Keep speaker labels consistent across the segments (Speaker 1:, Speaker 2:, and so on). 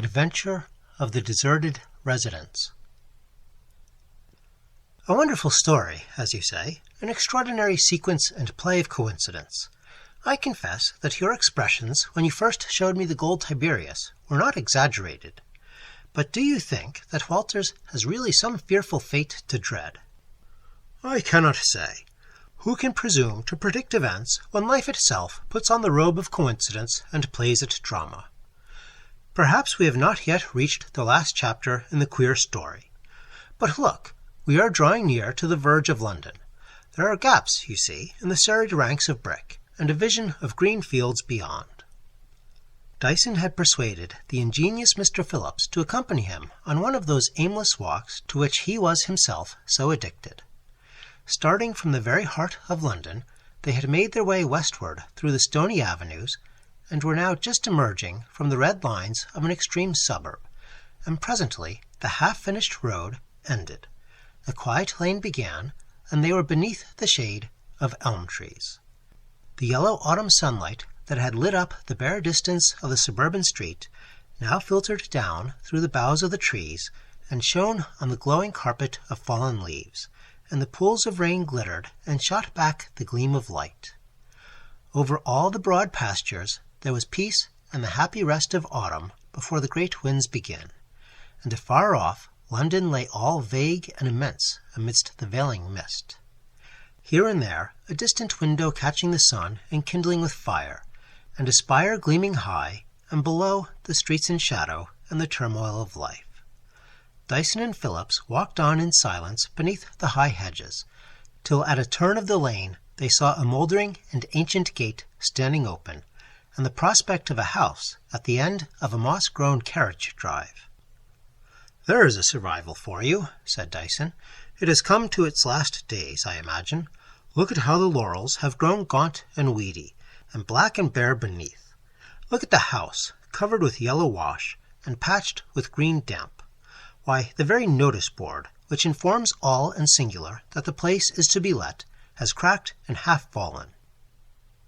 Speaker 1: Adventure of the Deserted Residence. A wonderful story, as you say, an extraordinary sequence and play of coincidence. I confess that your expressions when you first showed me the gold Tiberius were not exaggerated. But do you think that Walters has really some fearful fate to dread? I cannot say. Who can presume to predict events when life itself puts on the robe of coincidence and plays at drama? Perhaps we have not yet reached the last chapter in the queer story. But look, we are drawing near to the verge of London. There are gaps, you see, in the serried ranks of brick, and a vision of green fields beyond. Dyson had persuaded the ingenious Mr. Phillips to accompany him on one of those aimless walks to which he was himself so addicted. Starting from the very heart of London, they had made their way westward through the stony avenues, and were now just emerging from the red lines of an extreme suburb, and presently the half-finished road ended. The quiet lane began, and they were beneath the shade of elm trees. The yellow autumn sunlight that had lit up the bare distance of the suburban street now filtered down through the boughs of the trees and shone on the glowing carpet of fallen leaves, and the pools of rain glittered and shot back the gleam of light. Over all the broad pastures there was peace and the happy rest of autumn before the great winds begin, and afar off London lay all vague and immense amidst the veiling mist. Here and there a distant window catching the sun and kindling with fire, and a spire gleaming high, and below the streets in shadow and the turmoil of life. Dyson and Phillips walked on in silence beneath the high hedges, till at a turn of the lane they saw a mouldering and ancient gate standing open, and the prospect of a house at the end of a moss-grown carriage drive. "There is a survival for you," said Dyson. "It has come to its last days, I imagine. Look at how the laurels have grown gaunt and weedy, and black and bare beneath. Look at the house, covered with yellow wash, and patched with green damp. Why, the very notice board, which informs all and singular that the place is to be let, has cracked and half fallen."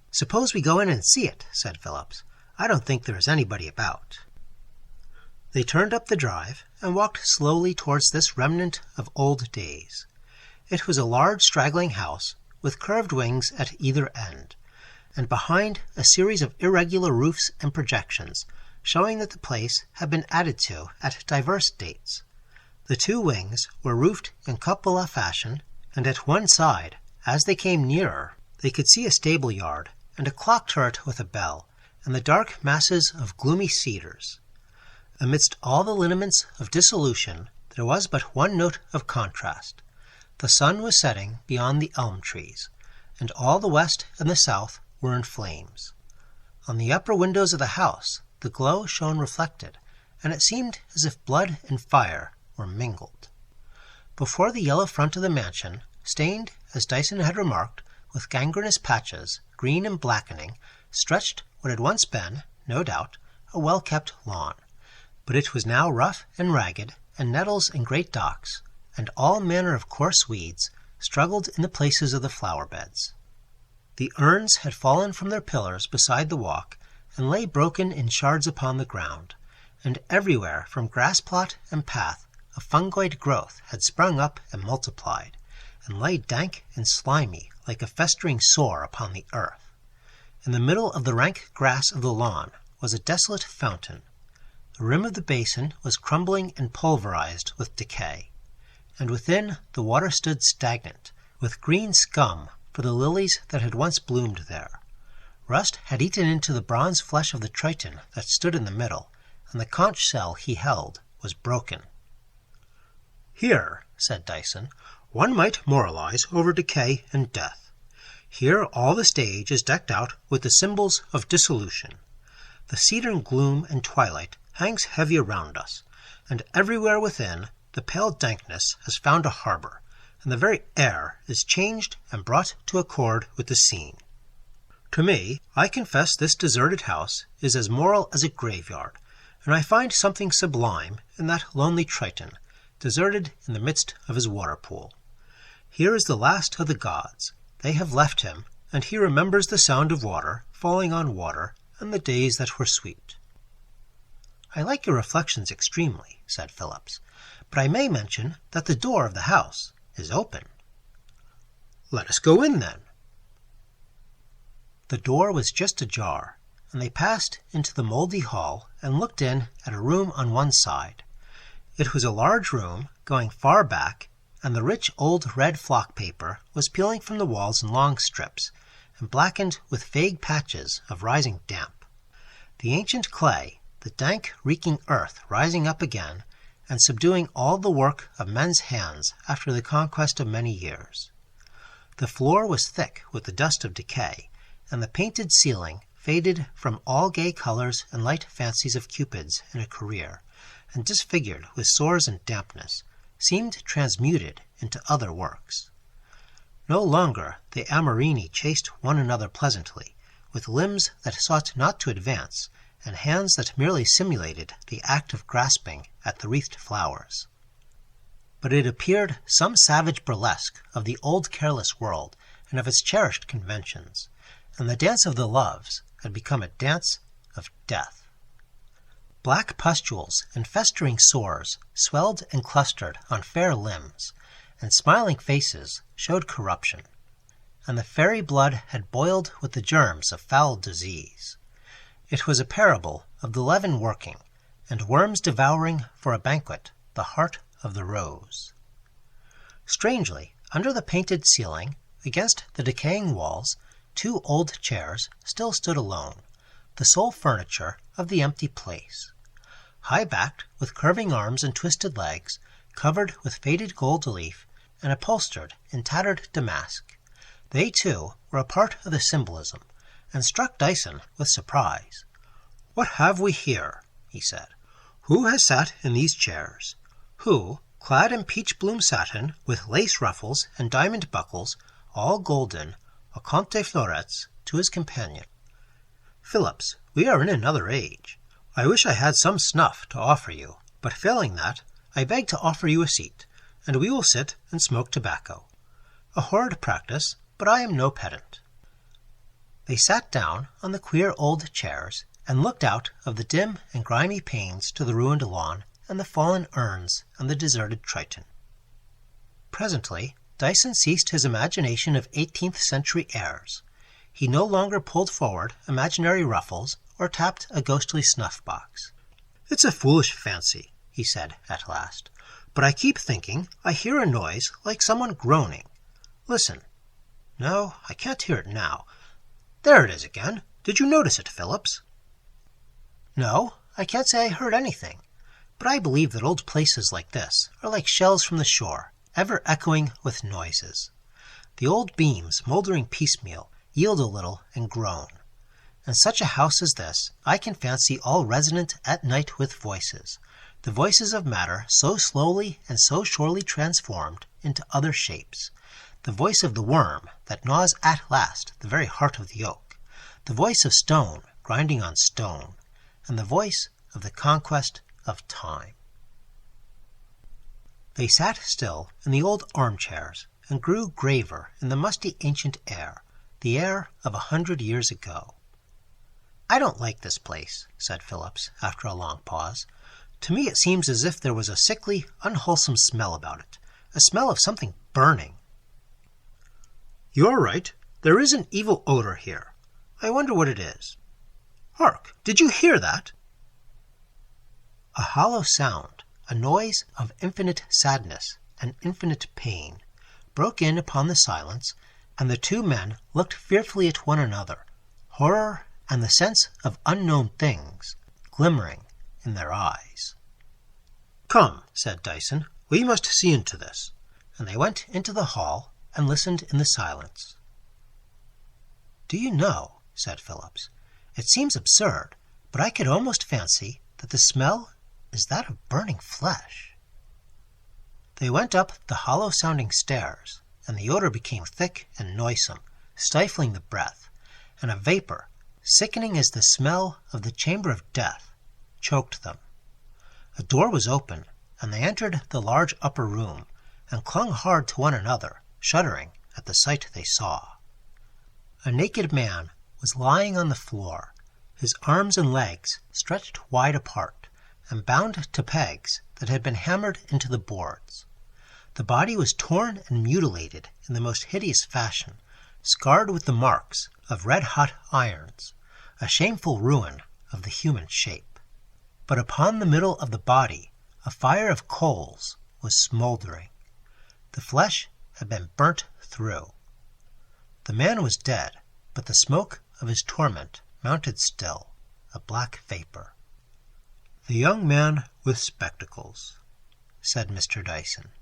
Speaker 1: "Suppose we go in and see it," said Phillips. "I don't think there is anybody about." They turned up the drive and walked slowly towards this remnant of old days. It was a large straggling house with curved wings at either end, and behind a series of irregular roofs and projections, showing that the place had been added to at diverse dates. The two wings were roofed in cupola fashion, and at one side, as they came nearer, they could see a stable yard and a clock turret with a bell, and the dark masses of gloomy cedars. Amidst all the lineaments of dissolution, there was but one note of contrast. The sun was setting beyond the elm trees, and all the west and the south were in flames. On the upper windows of the house the glow shone reflected, and it seemed as if blood and fire were mingled. Before the yellow front of the mansion, stained, as Dyson had remarked, with gangrenous patches, green and blackening, stretched what had once been, no doubt, a well-kept lawn. But it was now rough and ragged, and nettles and great docks, and all manner of coarse weeds, struggled in the places of the flower-beds. The urns had fallen from their pillars beside the walk, and lay broken in shards upon the ground, and everywhere from grass-plot and path a fungoid growth had sprung up and multiplied, and lay dank and slimy like a festering sore upon the earth. In the middle of the rank grass of the lawn was a desolate fountain. The rim of the basin was crumbling and pulverized with decay, and within the water stood stagnant, with green scum for the lilies that had once bloomed there. Rust had eaten into the bronze flesh of the triton that stood in the middle, and the conch shell he held was broken. "Here," said Dyson, "one might moralize over decay and death. Here all the stage is decked out with the symbols of dissolution. The cedar gloom and twilight hangs heavy around us, and everywhere within the pale dankness has found a harbor, and the very air is changed and brought to accord with the scene. To me, I confess this deserted house is as moral as a graveyard, and I find something sublime in that lonely Triton, deserted in the midst of his water-pool. Here is the last of the gods. They have left him, and he remembers the sound of water falling on water, and the days that were sweet." I like your reflections extremely, said Phillips, but I may mention that the door of the house is open. Let us go in, then. The door was just ajar, and they passed into the mouldy hall and looked in at a room on one side. It was a large room, going far back, and the rich old red flock paper was peeling from the walls in long strips, and blackened with vague patches of rising damp. The ancient clay, the dank, reeking earth rising up again, and subduing all the work of men's hands after the conquest of many years. The floor was thick with the dust of decay, and the painted ceiling, faded from all gay colors and light fancies of cupids in a career, and disfigured with sores and dampness, seemed transmuted into other works. No longer the amorini chased one another pleasantly, with limbs that sought not to advance, and hands that merely simulated the act of grasping at the wreathed flowers. But it appeared some savage burlesque of the old careless world and of its cherished conventions, and the dance of the loves had become a dance of death. Black pustules and festering sores swelled and clustered on fair limbs, and smiling faces showed corruption, and the fairy blood had boiled with the germs of foul disease. It was a parable of the leaven working, and worms devouring for a banquet the heart of the rose. Strangely, under the painted ceiling, against the decaying walls, 2 old chairs still stood alone, the sole furniture of the empty place. High-backed, with curving arms and twisted legs, covered with faded gold leaf, and upholstered in tattered damask, they, too, were a part of the symbolism, and struck Dyson with surprise. "What have we here?" he said. "Who has sat in these chairs? Who, clad in peach-bloom satin, with lace ruffles and diamond buckles, all golden, a conté fleurettes, to his companion? Phillips, we are in another age. I wish I had some snuff to offer you, but failing that, I beg to offer you a seat, and we will sit and smoke tobacco. A horrid practice, but I am no pedant." They sat down on the queer old chairs, and looked out of the dim and grimy panes to the ruined lawn, and the fallen urns, and the deserted Triton. Presently Dyson ceased his imagination of 18th-century airs. He no longer pulled forward imaginary ruffles, or tapped a ghostly snuff-box. "It's a foolish fancy," he said at last, "but I keep thinking I hear a noise like someone groaning. Listen. No, I can't hear it now. There it is again. Did you notice it, Phillips?" "No, I can't say I heard anything. But I believe that old places like this are like shells from the shore, ever echoing with noises. The old beams, mouldering piecemeal, yield a little and groan. And such a house as this I can fancy all resonant at night with voices, the voices of matter so slowly and so surely transformed into other shapes, the voice of the worm that gnaws at last the very heart of the oak, the voice of stone grinding on stone, and the voice of the conquest of time." They sat still in the old armchairs, and grew graver in the musty ancient air, the air of 100 years ago. "I don't like this place," said Phillips, after a long pause. "To me it seems as if there was a sickly, unwholesome smell about it, a smell of something burning." "You're right. There is an evil odor here. I wonder what it is. Hark! Did you hear that?" A hollow sound, a noise of infinite sadness and infinite pain, broke in upon the silence, and the 2 men looked fearfully at one another, horror and the sense of unknown things glimmering in their eyes. "Come," said Dyson, "we must see into this," and they went into the hall and listened in the silence. "Do you know," said Phillips, "it seems absurd, but I could almost fancy that the smell is that of burning flesh." They went up the hollow-sounding stairs, and the odor became thick and noisome, stifling the breath, and a vapor, sickening as the smell of the chamber of death, choked them. A door was open, and they entered the large upper room, and clung hard to one another, shuddering at the sight they saw. A naked man was lying on the floor, his arms and legs stretched wide apart, and bound to pegs that had been hammered into the boards. The body was torn and mutilated in the most hideous fashion, scarred with the marks of red-hot irons, a shameful ruin of the human shape. But upon the middle of the body a fire of coals was smouldering. The flesh had been burnt through. The man was dead, but the smoke of his torment mounted still, a black vapor. "The young man with spectacles," said Mr. Dyson.